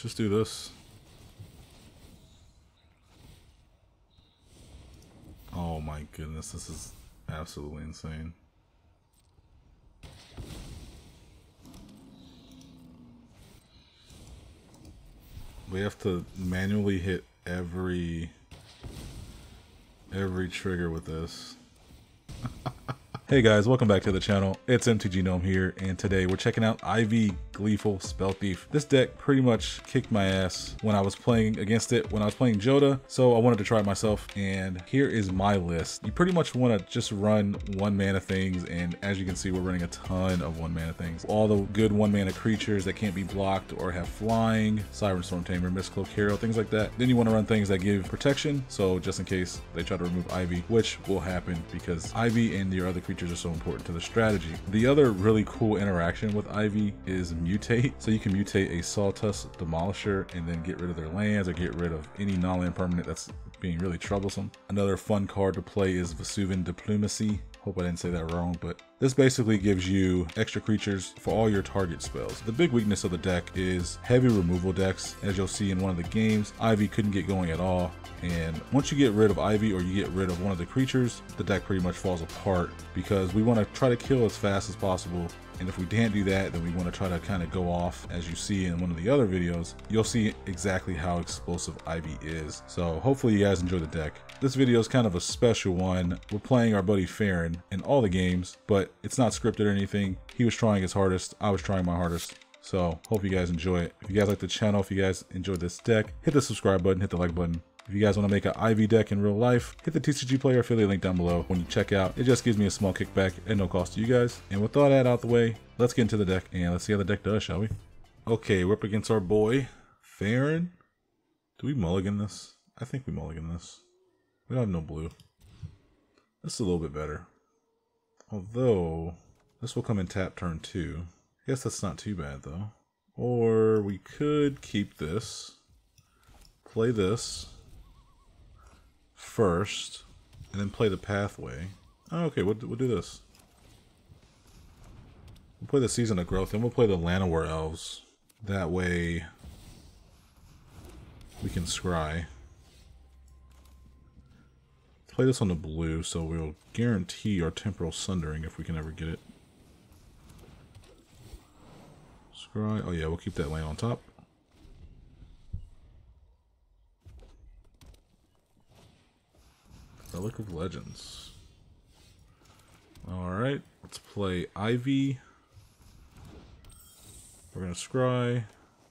Let's just do this. Oh my goodness, this is absolutely insane. We have to manually hit every trigger with this. Hey guys, welcome back to the channel. It's MTGGnome here, and today we're checking out IV Gleeful Spellthief. This deck pretty much kicked my ass when I was playing against it when I was playing Joda, so I wanted to try it myself, and here is my list. You pretty much want to just run 1-mana things, and as you can see, we're running a ton of 1-mana things. All the good 1-mana creatures that can't be blocked or have flying, Siren Storm Tamer, Mistcloak Hero, things like that. Then you want to run things that give protection, so just in case they try to remove Ivy, which will happen because Ivy and your other creatures are so important to the strategy. The other really cool interaction with Ivy is mutate. So you can mutate a Sawtusk Demolisher and then get rid of their lands or get rid of any non-land permanent that's being really troublesome. Another fun card to play is Vesuvian Diplomacy. Hope I didn't say that wrong, but this basically gives you extra creatures for all your target spells. The big weakness of the deck is heavy removal decks. As you'll see in one of the games, Ivy couldn't get going at all. And once you get rid of Ivy or you get rid of one of the creatures, the deck pretty much falls apart because we want to try to kill as fast as possible. And if we can't do that, then we want to try to kind of go off. As you see in one of the other videos, you'll see exactly how explosive Ivy is. So hopefully you guys enjoy the deck. This video is kind of a special one. We're playing our buddy Farron in all the games, but it's not scripted or anything. He was trying his hardest. I was trying my hardest. So hope you guys enjoy it. If you guys like the channel, if you guys enjoyed this deck, hit the subscribe button, hit the like button. If you guys want to make an Ivy deck in real life, hit the TCG Player affiliate link down below. When you check out, it just gives me a small kickback at no cost to you guys. And with all that out the way, let's get into the deck and let's see how the deck does, shall we? Okay, we're up against our boy, Farron. Do we mulligan this? I think we mulligan this. We don't have no blue. This is a little bit better. Although, this will come in tap turn 2. I guess that's not too bad though. Or we could keep this, play this first, and then play the pathway. Oh, okay, we'll do this. We'll play the Season of Growth, and we'll play the Llanowar Elves. That way, we can scry. Play this on the blue, so we'll guarantee our Temporal Sundering if we can ever get it. Scry. Oh yeah, we'll keep that land on top. Relic of Legends. Alright, let's play Ivy. We're going to scry.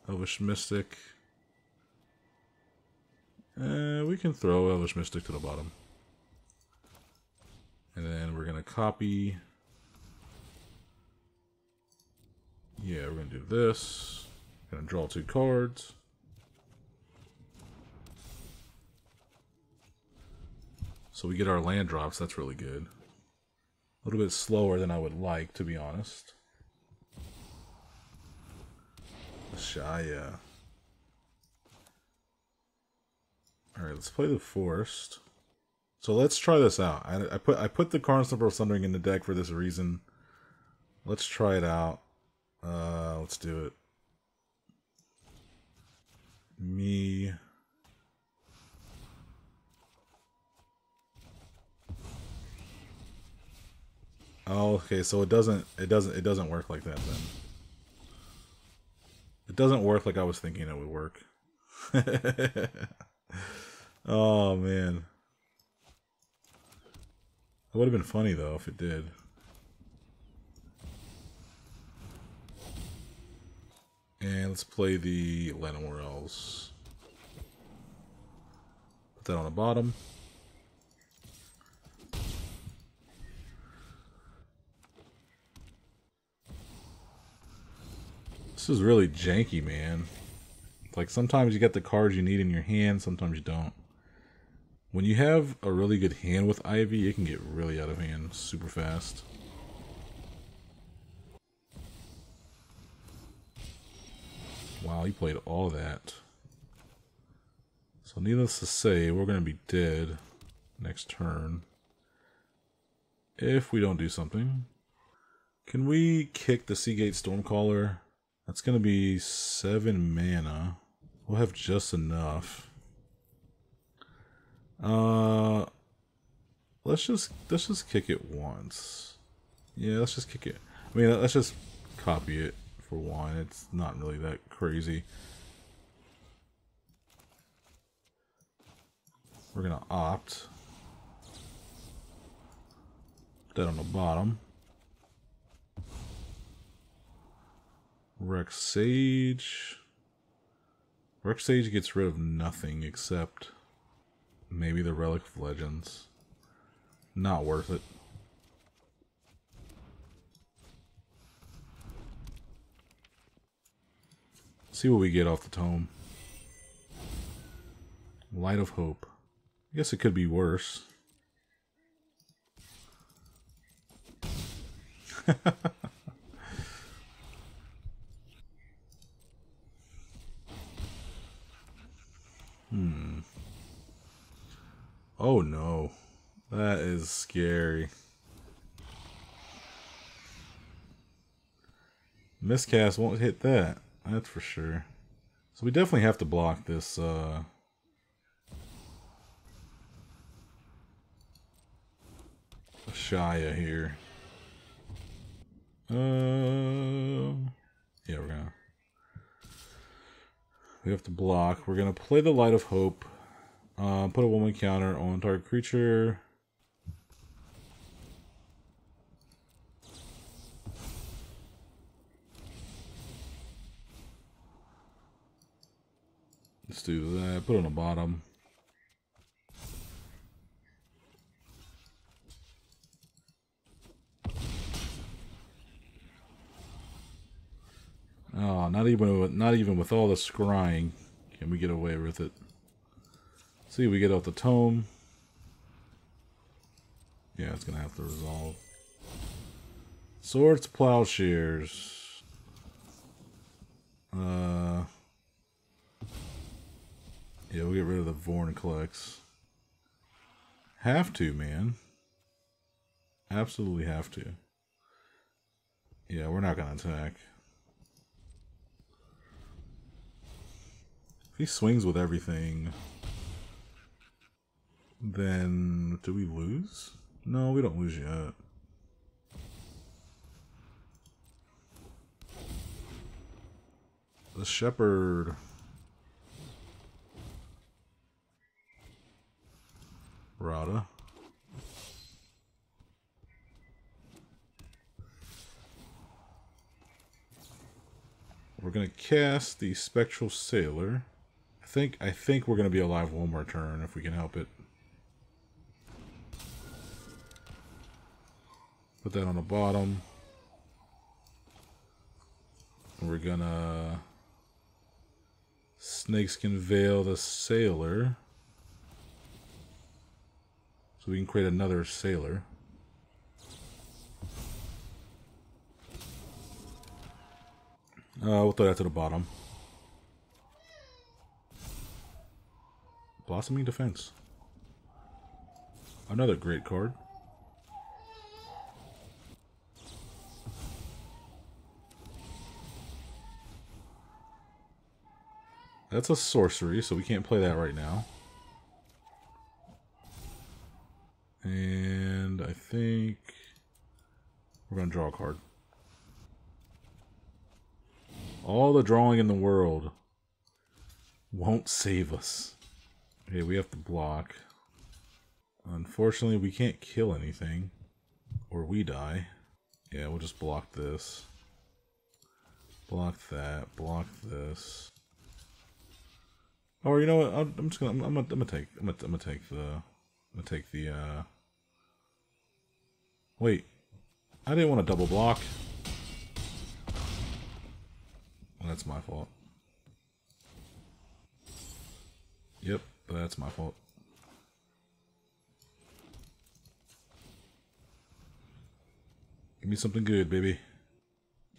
Elvish Mystic. We can throw Elvish Mystic to the bottom. And then we're going to copy. Yeah, we're going to do this. Going to draw 2 cards. So we get our land drops, that's really good. A little bit slower than I would like, to be honest. Shaya. Alright, let's play the Forest. So let's try this out. I put the Karn's Temporal Sundering in the deck for this reason. Let's try it out. Let's do it. Me. Oh, okay, so it doesn't work like that then. It doesn't work like I was thinking it would work. Oh man. It would have been funny though if it did. And let's play the Llanowar Elves. Put that on the bottom. This is really janky, man. Like, sometimes you get the cards you need in your hand, sometimes you don't. When you have a really good hand with Ivy, it can get really out of hand super fast. Wow, he played all that. So needless to say, we're going to be dead next turn. If we don't do something. Can we kick the Seagate Stormcaller? That's going to be 7 mana. We'll have just enough. Let's just kick it once. Yeah, let's just kick it. I mean, let's just copy it for one. It's not really that crazy. We're gonna opt. Put that on the bottom. Rex Sage. Rex Sage gets rid of nothing except maybe the Relic of Legends. Not worth it. See what we get off the tome. Light of Hope. I guess it could be worse. Oh no. That is scary. Miscast won't hit that. That's for sure. So we definitely have to block this Shia here. Yeah, we have to block. We're gonna play the Light of Hope. Put a 1/1 counter on target creature. Let's do that. Put it on the bottom. Oh, not even with all the scrying can we get away with it. See, we get out the tome. Yeah, it's gonna have to resolve. Swords, Plowshares. Yeah, we'll get rid of the Vornclex. Have to, man. Absolutely have to. Yeah, we're not gonna attack. If he swings with everything, then do we lose? No, we don't lose yet. The Shepherd. Rada. We're gonna cast the Spectral Sailor. I think we're gonna be alive one more turn if we can help it. Put that on the bottom. We're gonna Snakeskin Veil the Sailor. So we can create another Sailor. We'll throw that to the bottom. Blossoming Defense. Another great card. That's a sorcery, so we can't play that right now. And I think we're going to draw a card. All the drawing in the world won't save us. Okay, we have to block. Unfortunately, we can't kill anything, or we die. Yeah, we'll just block this. Block that. Block this. Or you know what? I'm just gonna. I'm gonna take the. Wait, I didn't want to double block. Well, that's my fault. Yep, that's my fault. Give me something good, baby.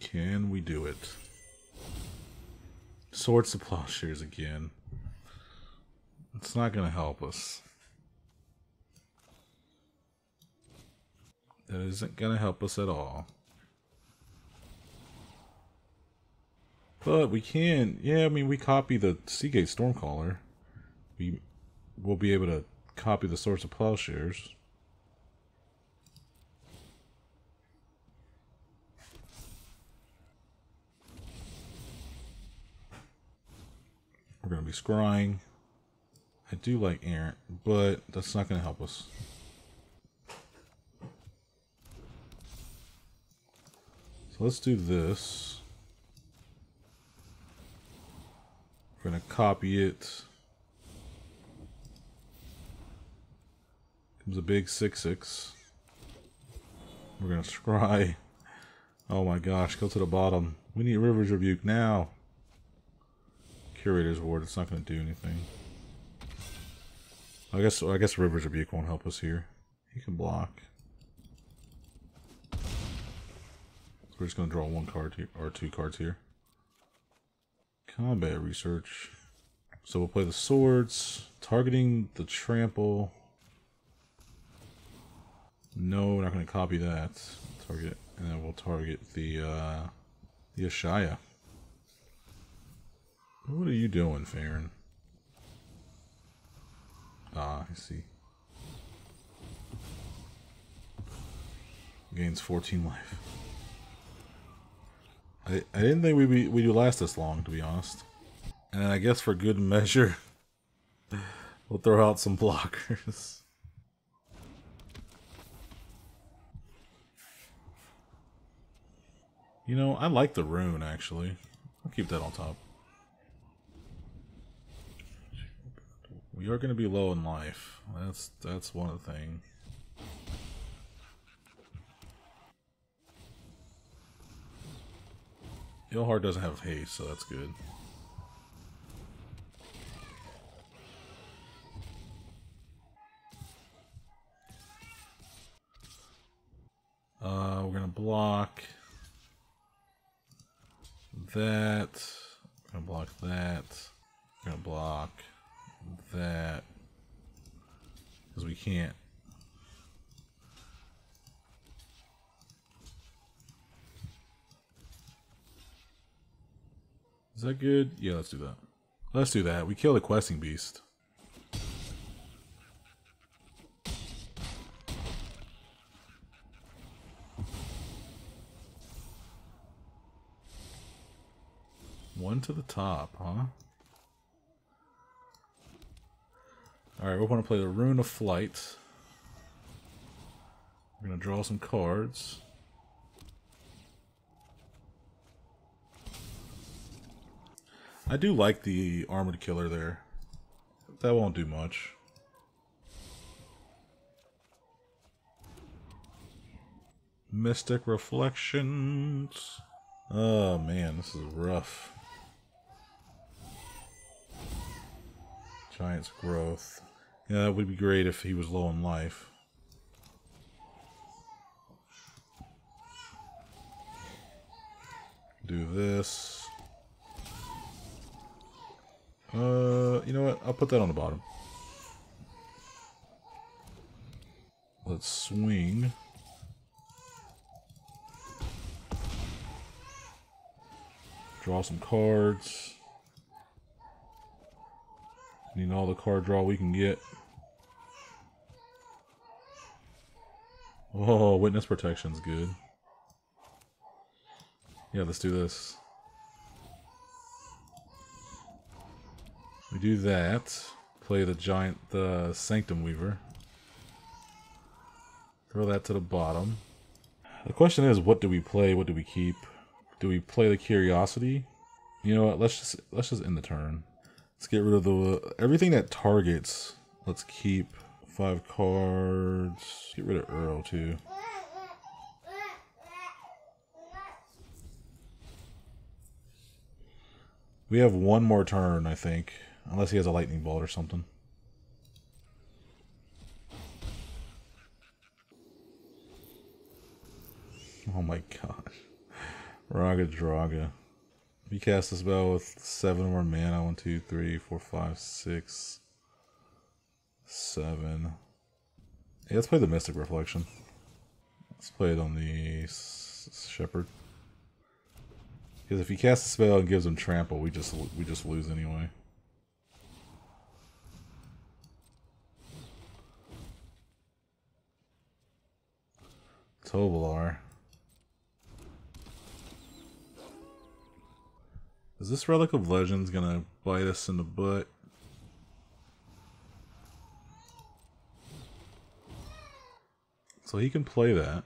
Can we do it? Swords to Plowshares again. It's not going to help us. That isn't going to help us at all. But we can, yeah, I mean, we copy the Seagate Stormcaller. We'll be able to copy the Source of Plowshares. We're going to be scrying. I do like Errant, but that's not going to help us. So let's do this. We're going to copy it. Comes a big 6/6. We're going to scry. Oh my gosh, go to the bottom. We need River's Rebuke now. Curator's Ward, it's not going to do anything. I guess River's Rebuke won't help us here. He can block. So we're just going to draw one card here, or two cards here. Combat Research. So we'll play the swords, targeting the trample. No, we're not going to copy that. Target, and then we'll target the Ashaya. What are you doing, Farron? Ah, I see. Gains 14 life. I didn't think we'd last this long, to be honest. And I guess for good measure, we'll throw out some blockers. You know, I like the rune, actually. I'll keep that on top. We are going to be low in life. That's one of the things. Ilhar doesn't have haste, so that's good. We're going to block that. We're going to block that. We're going to block that. Because we can't. Is that good? Yeah, let's do that. Let's do that. We kill the questing beast. One to the top, huh? Alright, we want to play the Rune of Flight. We're going to draw some cards. I do like the Armored Killer there. That won't do much. Mystic Reflections. Oh man, this is rough. Giant's Growth. Yeah, that would be great if he was low in life. Do this. You know what? I'll put that on the bottom. Let's swing. Draw some cards. Need all the card draw we can get. Oh, Witness Protection's good. Yeah, let's do this. We do that. Play the Sanctum Weaver. Throw that to the bottom. The question is, what do we play? What do we keep? Do we play the Curiosity? You know what? Let's just end the turn. Let's get rid of everything that targets. Let's keep 5 cards. Get rid of Earl too. We have one more turn, I think. Unless he has a lightning bolt or something. Oh my gosh. Raga Draga. We cast a spell with 7 more mana. 1, 2, 3, 4, 5, 6, 7. Hey, let's play the Mystic Reflection. Let's play it on the Shepherd. Because if he casts a spell and gives him trample, we just lose anyway. Tovolar. Is this Relic of Legends gonna bite us in the butt? So he can play that.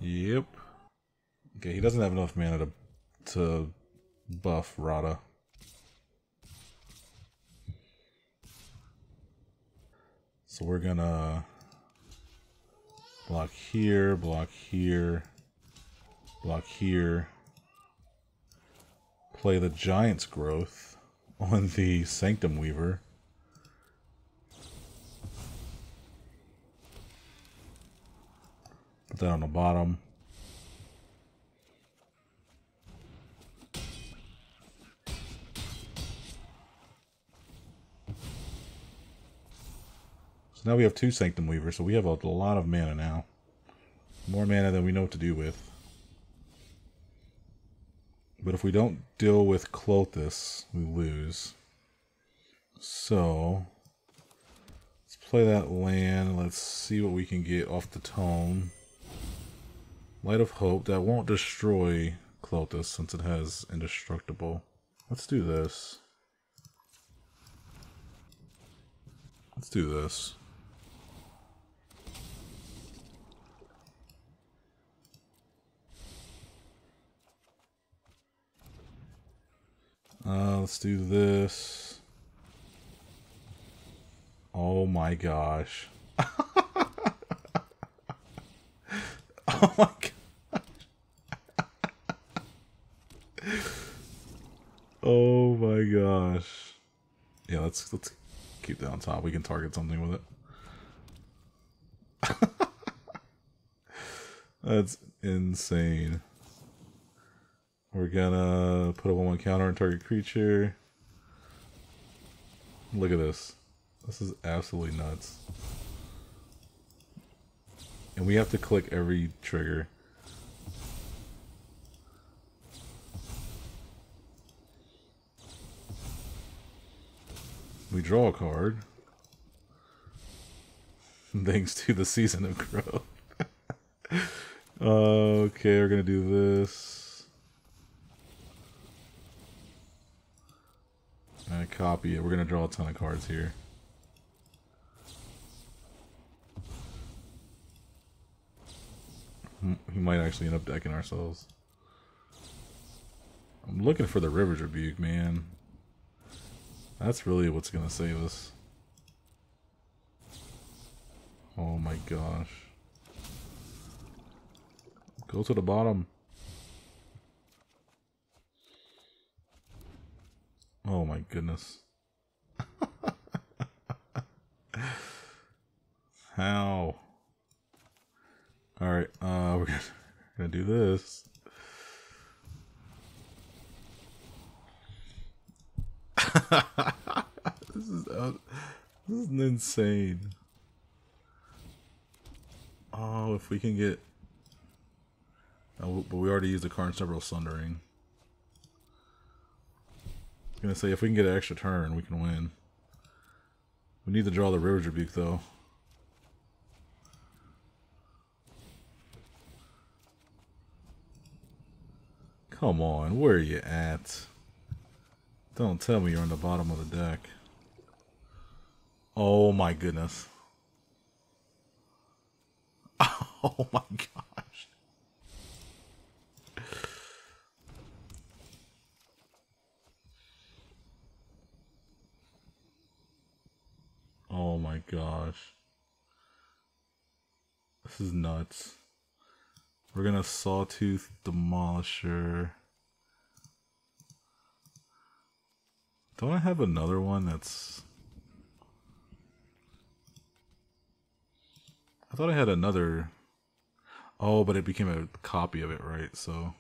Yep. Okay, he doesn't have enough mana to buff Rada. So we're gonna block here, block here, block here. Play the Giant's Growth on the Sanctum Weaver. Put that on the bottom. So now we have 2 Sanctum Weavers, so we have a lot of mana now. More mana than we know what to do with. But if we don't deal with Klothys, we lose. So let's play that land. Let's see what we can get off the tome. Light of Hope. That won't destroy Klothys since it has Indestructible. Let's do this. Let's do this. Let's do this. Oh my gosh. Oh my gosh. Oh my gosh. Yeah, let's keep that on top. We can target something with it. That's insane. We're gonna put a 1/1 counter on target creature. Look at this. This is absolutely nuts. And we have to click every trigger. We draw a card. Thanks to the Season of Growth. Okay, we're gonna do this. And copy it. We're gonna draw a ton of cards here. We might actually end up decking ourselves. I'm looking for the River's Rebuke, man. That's really what's gonna save us. Oh my gosh. Go to the bottom. Oh my goodness. How? Alright, we're gonna do this. This is insane. Oh, if we can get... Oh, but we already used the Carnicerebral Sundering. I was gonna say, if we can get an extra turn, we can win. We need to draw the River's Rebuke, though. Come on, where are you at? Don't tell me you're on the bottom of the deck. Oh my goodness. Oh my gosh. Oh my gosh. This is nuts. We're gonna Sawtooth Demolisher. Don't I have another one that's... I thought I had another... Oh, but it became a copy of it, right? So...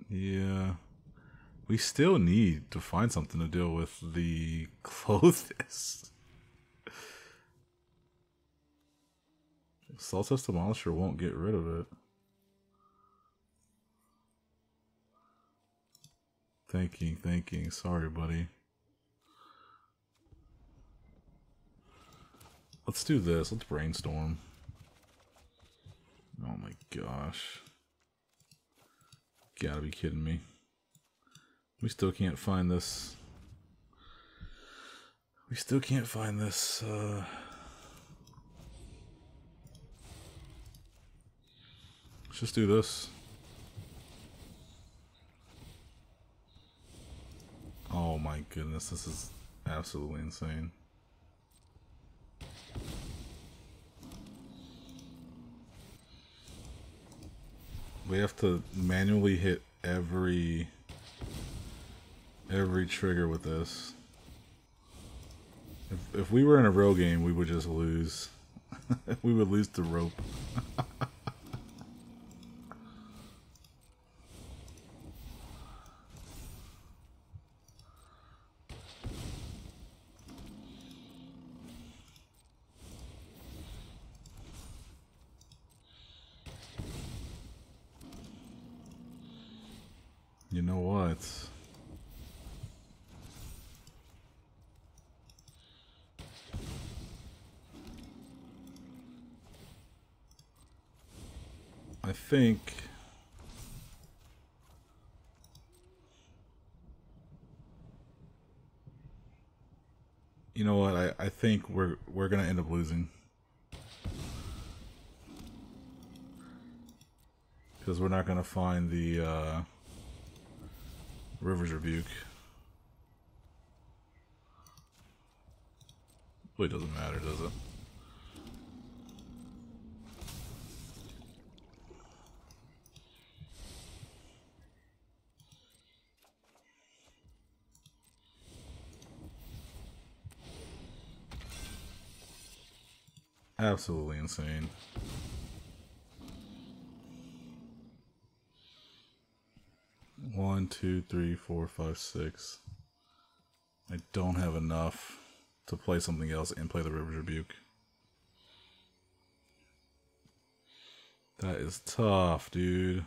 Yeah. We still need to find something to deal with the Clothes. Saltest Demolisher won't get rid of it. Thinking. Sorry, buddy. Let's do this. Let's brainstorm. Oh my gosh. Gotta be kidding me. We still can't find this. Let's just do this. Oh my goodness, this is absolutely insane. We have to manually hit every trigger with this. If we were in a real game, we would just lose. We would lose the rope. You know what? I think you know what? I think we're gonna end up losing because we're not gonna find the River's Rebuke. Really doesn't matter, does it? Absolutely insane. One, two, three, four, five, six. I don't have enough to play something else and play the River's Rebuke. That is tough, dude.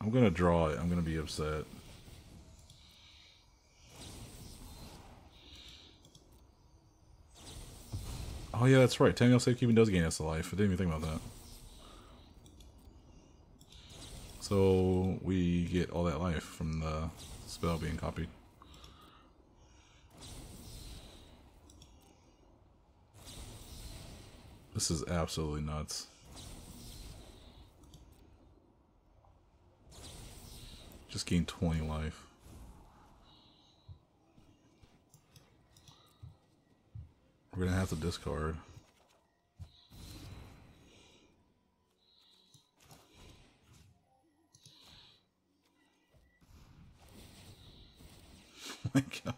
I'm gonna draw it. I'm gonna be upset. Oh yeah, that's right. Tango Safekeeping does gain us a life. I didn't even think about that. So we get all that life from the spell being copied. This is absolutely nuts. Just gained 20 life. We're gonna have to discard. Oh my gosh.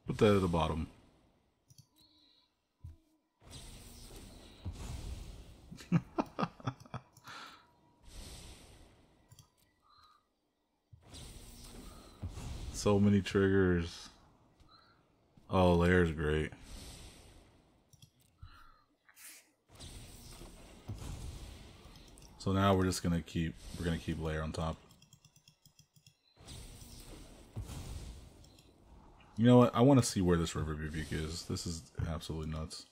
Put that at the bottom. So many triggers. Oh, Lair's great. So now we're just gonna keep Lair on top. You know what? I want to see where this River Rebuke is. This is absolutely nuts.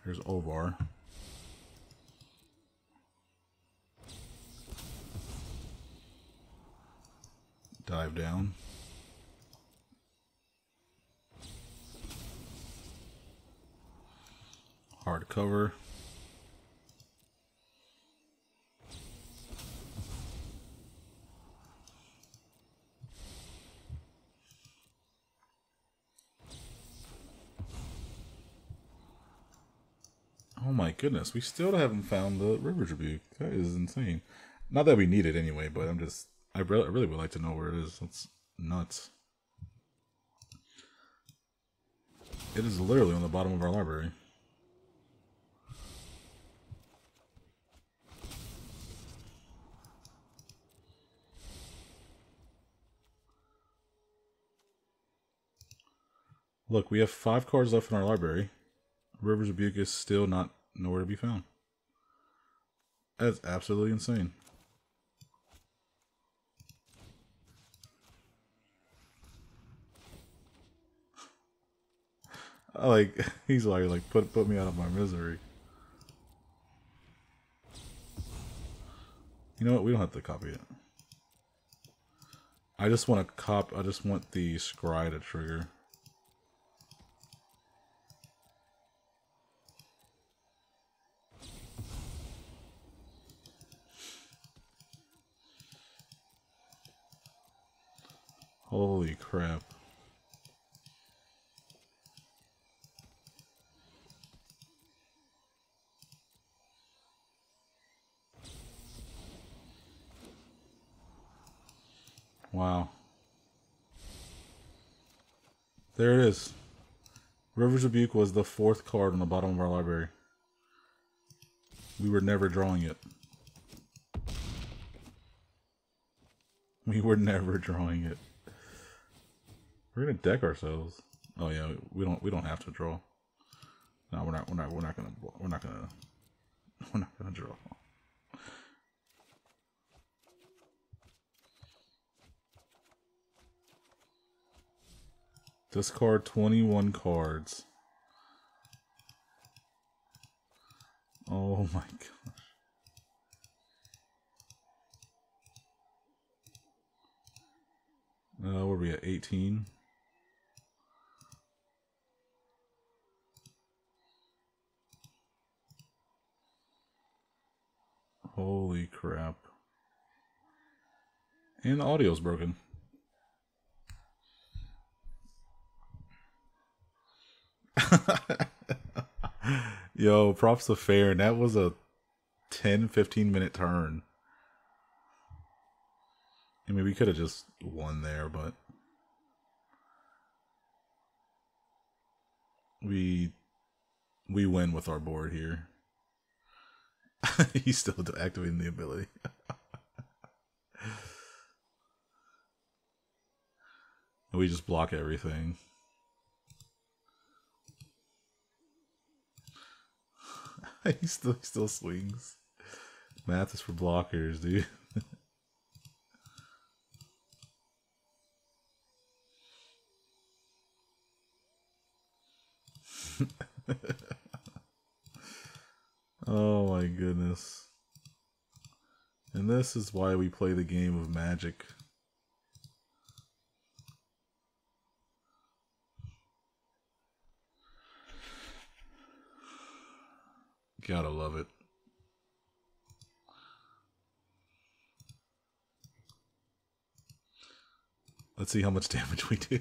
Here's Ovar. Dive down. Hard cover. Oh my goodness, we still haven't found the River's Rebuke. That is insane. Not that we need it anyway, but I really would like to know where it is. That's nuts. It is literally on the bottom of our library. Look, we have 5 cards left in our library. River's Rebuke is still not nowhere to be found. That's absolutely insane. Like, he's like put me out of my misery. You know what? We don't have to copy it. I just want the scry to trigger. Holy crap. Wow. There it is. River's Rebuke was the 4th card on the bottom of our library. We were never drawing it. We were never drawing it. We're gonna deck ourselves. Oh yeah, we don't have to draw. No, we're not gonna draw. Discard 21 cards. Oh my gosh. Where are we at? 18? Holy crap. And the audio's broken. Yo, props to Fair. And that was a 10-15 minute turn. I mean, we could have just won there, but we win with our board here. He's still activating the ability. We just block everything. He still swings. Math is for blockers, dude. Oh my goodness. And this is why we play the game of Magic. Gotta love it. Let's see how much damage we do.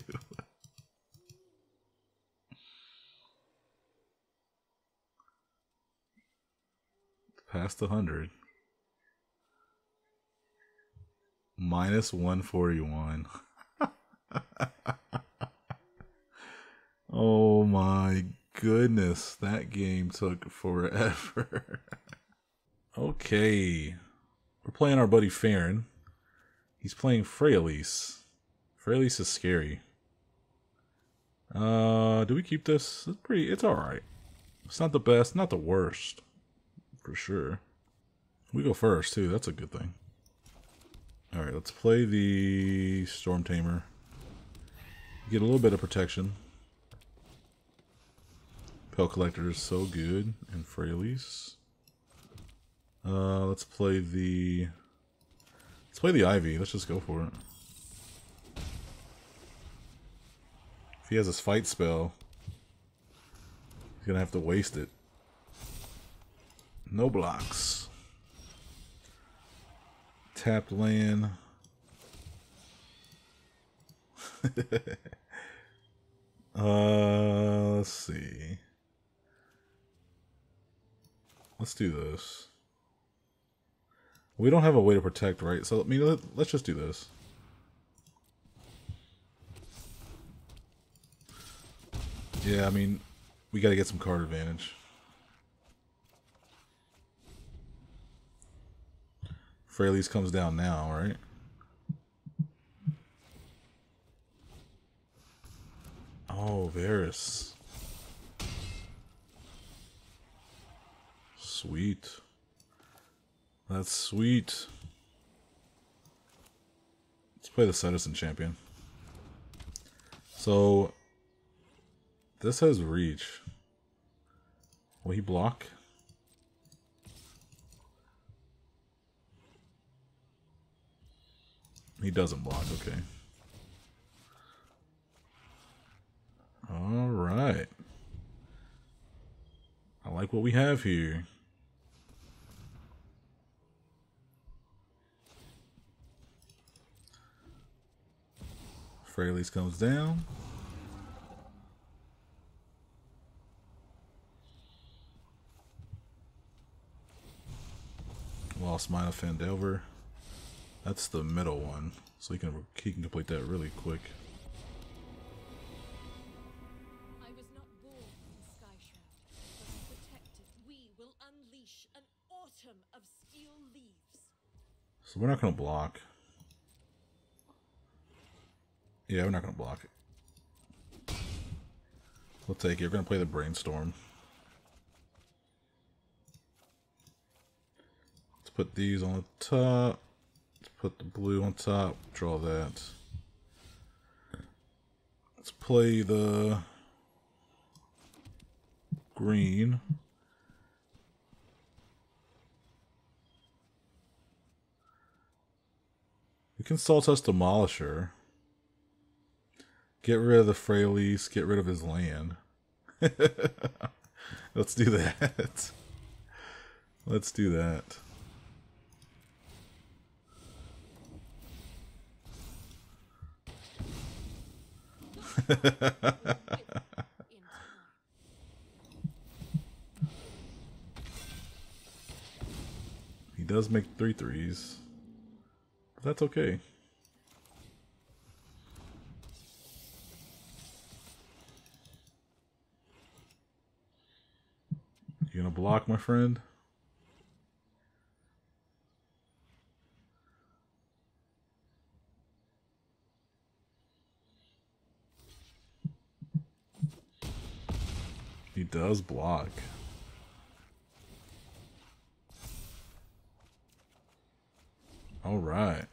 Past 100. Minus 141. Oh my goodness, that game took forever. Okay. We're playing our buddy Farron. He's playing Freyalise. Freyalise is scary. Do we keep this? It's alright. It's not the best, not the worst. For sure. We go first too, that's a good thing. Alright, let's play the Storm Tamer. Get a little bit of protection. Pel Collector is so good. And Freyalise. Let's play the Ivy. Let's just go for it. If he has his fight spell, he's gonna have to waste it. No blocks. Tapped land. Let's see. let's do this. We don't have a way to protect, right? So, I mean, let's just do this. Yeah, I mean, we got to get some card advantage. Fraley's comes down now, right? Oh, Varus. Sweet. That's sweet. Let's play the Citizen Champion. So, this has reach. Will he block? He doesn't block, okay. Alright. I like what we have here. Fraley's comes down. Lost mine of Fandelver. That's the middle one, so he can complete that really quick. I was not born in Skyshroud, but protected. We will unleash an autumn of steel leaves. So we're not gonna block. Yeah, we're not gonna block it. We'll take it. We're gonna play the Brainstorm. Let's put these on the top. Let's put the blue on top. Draw that. Let's play the green. We can Saltest Demolisher. Get rid of the Fraleys, get rid of his land. Let's do that. Let's do that. He does make 3/3s, but that's okay. You gonna block, my friend? He does block. All right.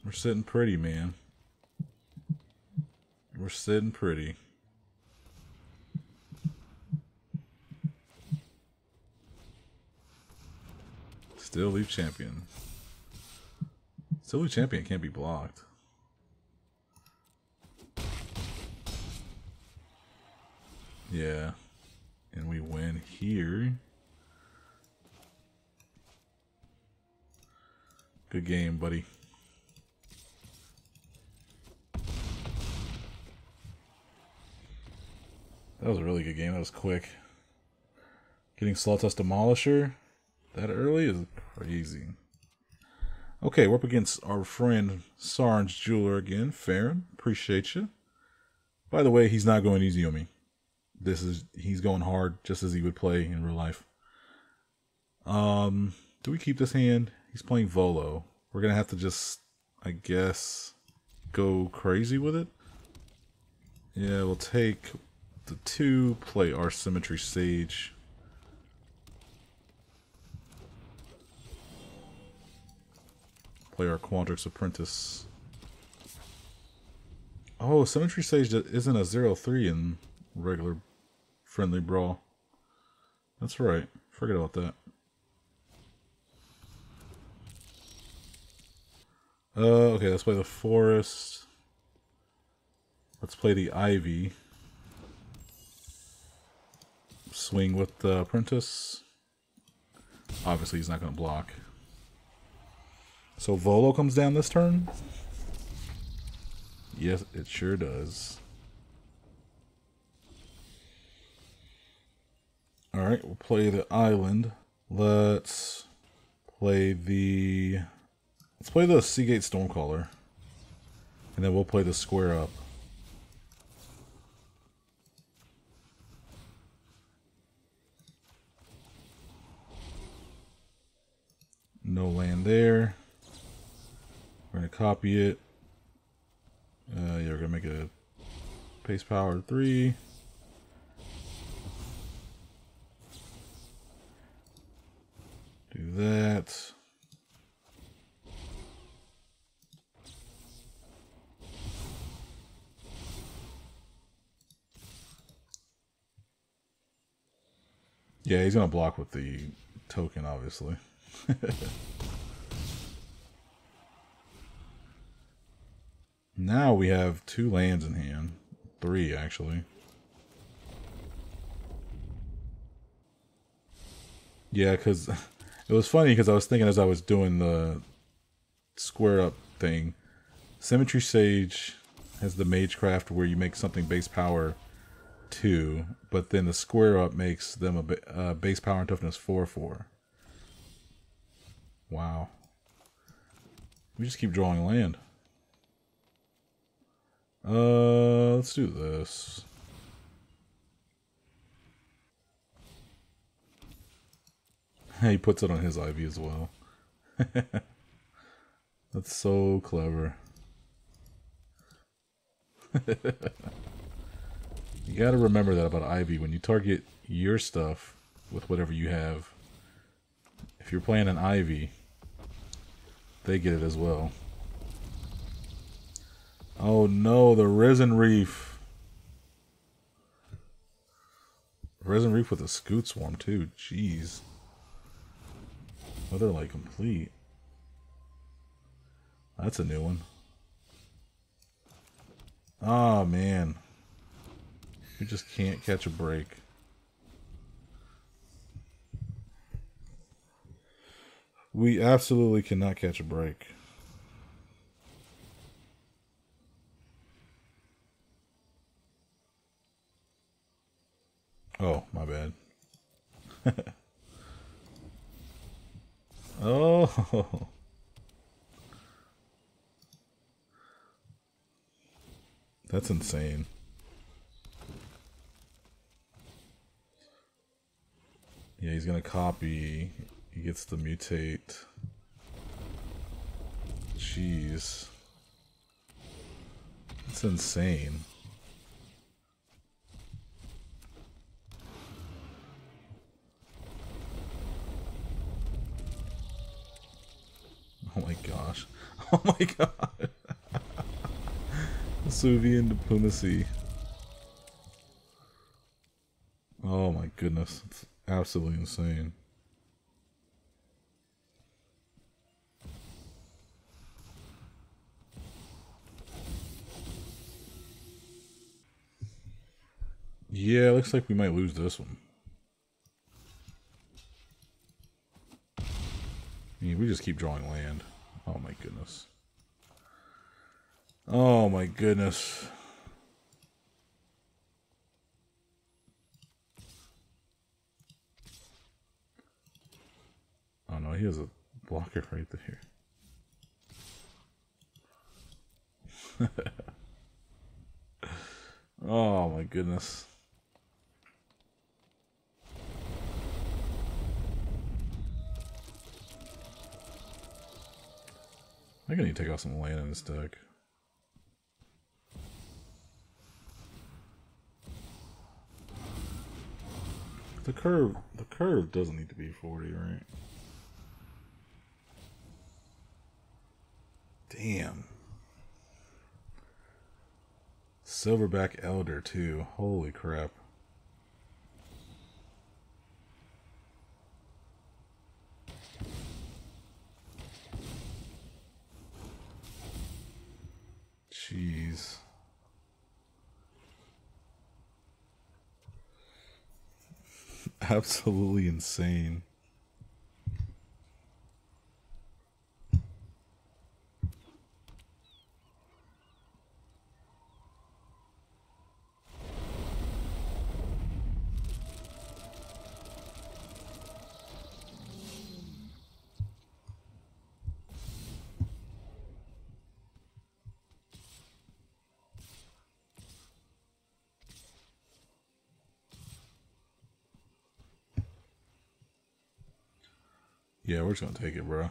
We're sitting pretty, man. We're sitting pretty. Still Leaf Champion. Still Leaf Champion can't be blocked. Yeah. And we win here. Good game, buddy. That was a really good game. That was quick. Getting Slaughterhouse Demolisher that early is crazy. Okay, we're up against our friend Sarn's Jeweler again. Farron, appreciate you. By the way, he's not going easy on me. He's going hard, just as he would play in real life. Do we keep this hand? He's playing Volo. We're gonna have to just, I guess, go crazy with it. Yeah, we'll take the 2, play our Symmetry Sage. Play our Quandrix Apprentice. Oh, Symmetry Sage isn't a 0/3 in regular friendly Brawl. That's right. Forget about that. Okay, let's play the Forest. Let's play the Ivy. Swing with the Apprentice. Obviously, he's not going to block. So Volo comes down this turn? Yes, it sure does. Alright. Alright, we'll play the island. Let's play the Seagate Stormcaller. And then we'll play the square up. No land there. We're going to copy it. Yeah, we're going to make a pace power 3. Do that. Yeah, he's going to block with the token, obviously. Now we have 2 lands in hand. 3, actually. Yeah, because it was funny because I was thinking as I was doing the square up thing, Symmetry Sage has the Magecraft where you make something base power 2, but then the square up makes them a base power and toughness 4/4. Wow. We just keep drawing land. Let's do this. He puts it on his IV as well. That's so clever. You gotta remember that about Ivy. When you target your stuff with whatever you have, if you're playing an Ivy, they get it as well. Oh no, the Risen Reef. Risen Reef with a Scoot Swarm too, jeez. Oh, they're like complete. That's a new one. Oh man. We just can't catch a break. We absolutely cannot catch a break. Oh, my bad. Oh. That's insane. Yeah, he's gonna copy. He gets to mutate. Jeez. That's insane. Oh my gosh. Oh my god. Vesuvian diplomacy. Oh my goodness. It's absolutely insane. Yeah, looks like we might lose this one. I mean, we just keep drawing land. Oh my goodness. Oh my goodness. Oh no, he has a blocker right there. Oh my goodness. I need to take out some land in this deck. The curve doesn't need to be 40, right? Damn. Silverback Elder too. Holy crap. Jeez. Absolutely insane. Yeah, we're just gonna take it, bro.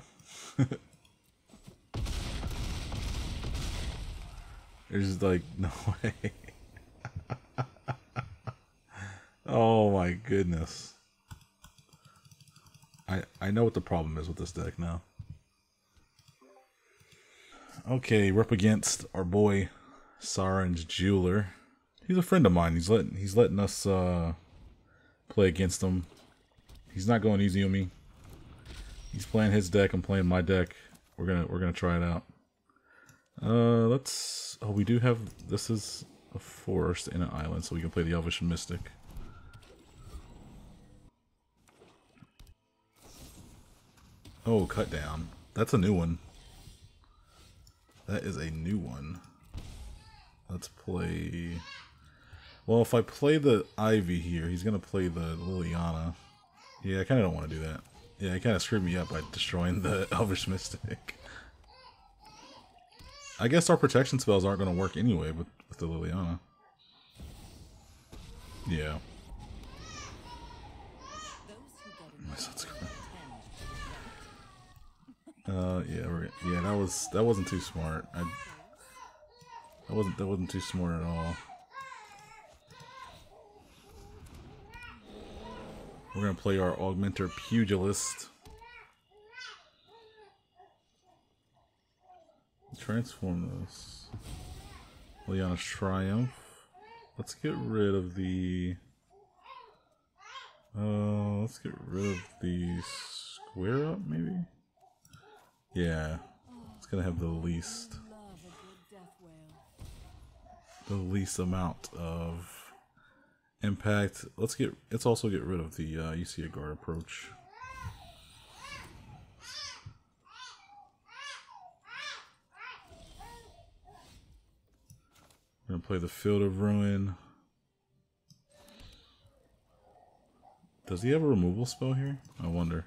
There's like no way. Oh my goodness. I know what the problem is with this deck now. Okay, we're up against our boy Saren's Jeweler. He's a friend of mine. He's letting us play against him. He's not going easy on me. He's playing his deck. I'm playing my deck. We're gonna try it out. Let's. Oh, we do have. This is a forest and an island, so we can play the Elvish Mystic. Oh, cut down. That's a new one. That is a new one. Let's play. Well, if I play the Ivy here, he's gonna play the Liliana. Yeah, I kind of don't want to do that. Yeah, he kind of screwed me up by destroying the Elvish Mystic. I guess our protection spells aren't going to work anyway with the Liliana. Yeah. My son's crying. Yeah, that wasn't too smart. That wasn't too smart at all. We're gonna play our Augmenter Pugilist. Transform this. Liliana's Triumph. Let's get rid of the. Let's get rid of the square up, maybe. Yeah, it's gonna have the least amount of impact. Let's also get rid of the you see a guard approach. We're gonna play the Field of Ruin. Does he have a removal spell here? I wonder.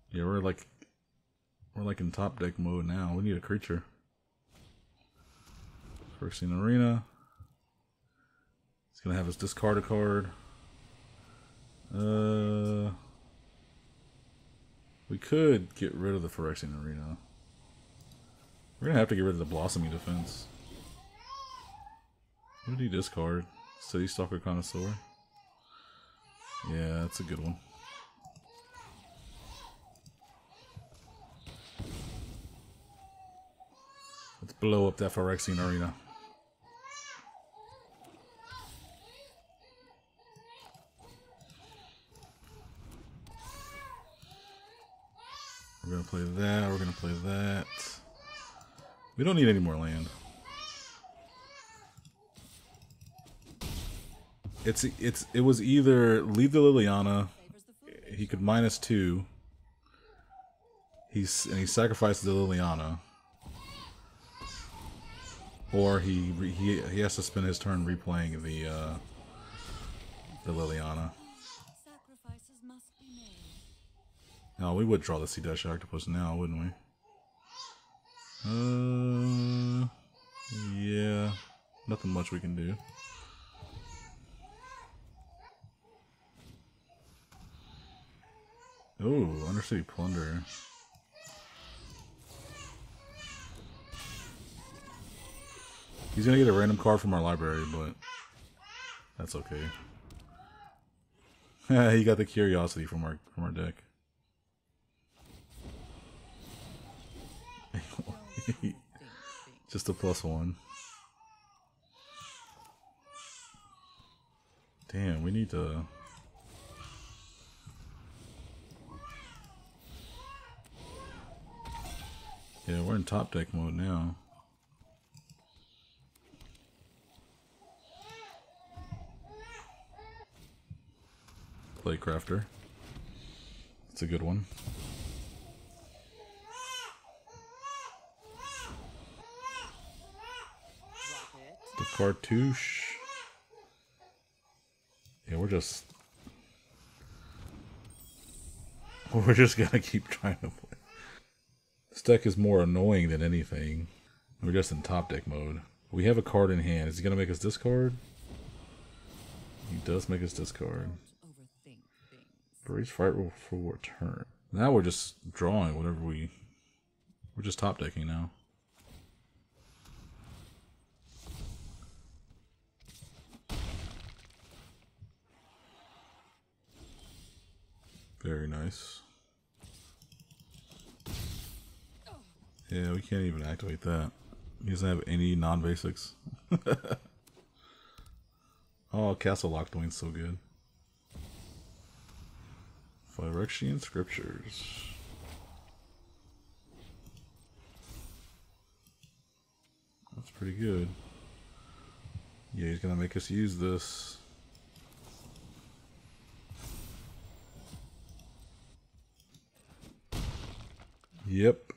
Yeah, we're like in top deck mode now. We need a creature. Phyrexian Arena. He's gonna have us discard a card. We could get rid of the Phyrexian Arena. We're gonna have to get rid of the Blossoming Defense. What did he discard? City Stalker Connoisseur? Yeah, that's a good one. Let's blow up that Phyrexian Arena. We're gonna play that, we're gonna play that. We don't need any more land. It was either leave the Liliana, he could -2. He sacrifices the Liliana, or he has to spend his turn replaying the Liliana. No, we would draw the Sea Dash Octopus now, wouldn't we? Yeah, nothing much we can do. Oh, Undercity Plunder. He's gonna get a random card from our library, but that's okay. He got the Curiosity from our deck. Just a +1. Damn, we need to. Yeah, we're in top deck mode now. Play Crafter. It's a good one. The Cartouche. Yeah, we're just gonna keep trying to play. This deck is more annoying than anything. We're just in top deck mode. We have a card in hand. Is he gonna make us discard? He does make us discard. Brace fight roll for a turn. Now we're just drawing whatever we're just top decking now. Very nice. Yeah, we can't even activate that. He doesn't have any non-basics. Oh, Castle Lockdwain's so good. Phyrexian Scriptures. That's pretty good. Yeah, he's gonna make us use this. Yep.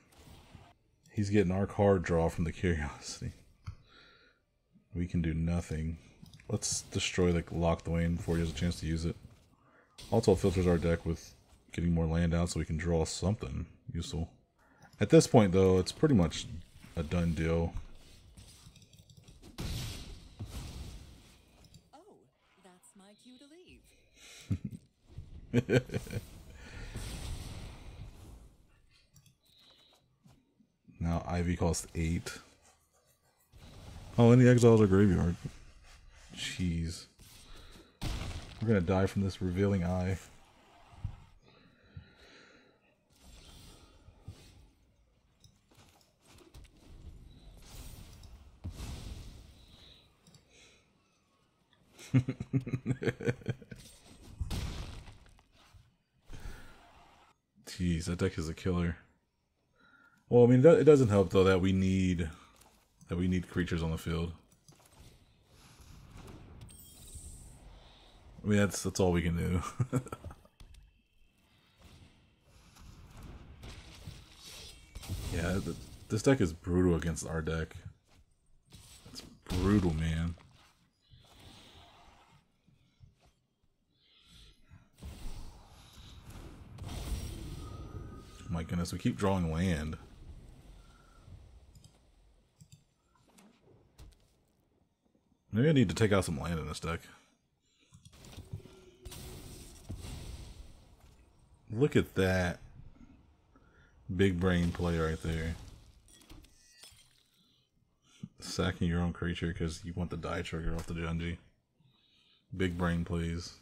He's getting our card draw from the Curiosity. We can do nothing. Let's destroy the Lockdwain before he has a chance to use it. Also filters our deck with getting more land out so we can draw something useful. At this point though, it's pretty much a done deal. Oh, that's my cue to leave. Now Ivy costs 8. Oh, and he exiles our graveyard. Jeez. We're gonna die from this revealing eye. Jeez, that deck is a killer. Well, I mean, it doesn't help though that we need creatures on the field. I mean, that's all we can do. Yeah, this deck is brutal against our deck. It's brutal, man. Oh my goodness, we keep drawing land. Maybe I need to take out some land in this deck. Look at that. Big brain play right there. Sacking your own creature because you want the die trigger off the Junji. Big brain plays.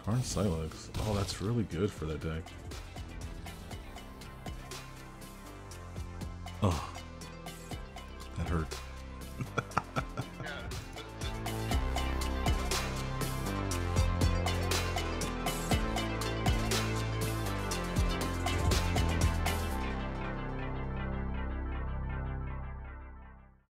Karn Silex. Oh, that's really good for that deck. Oh, that hurt.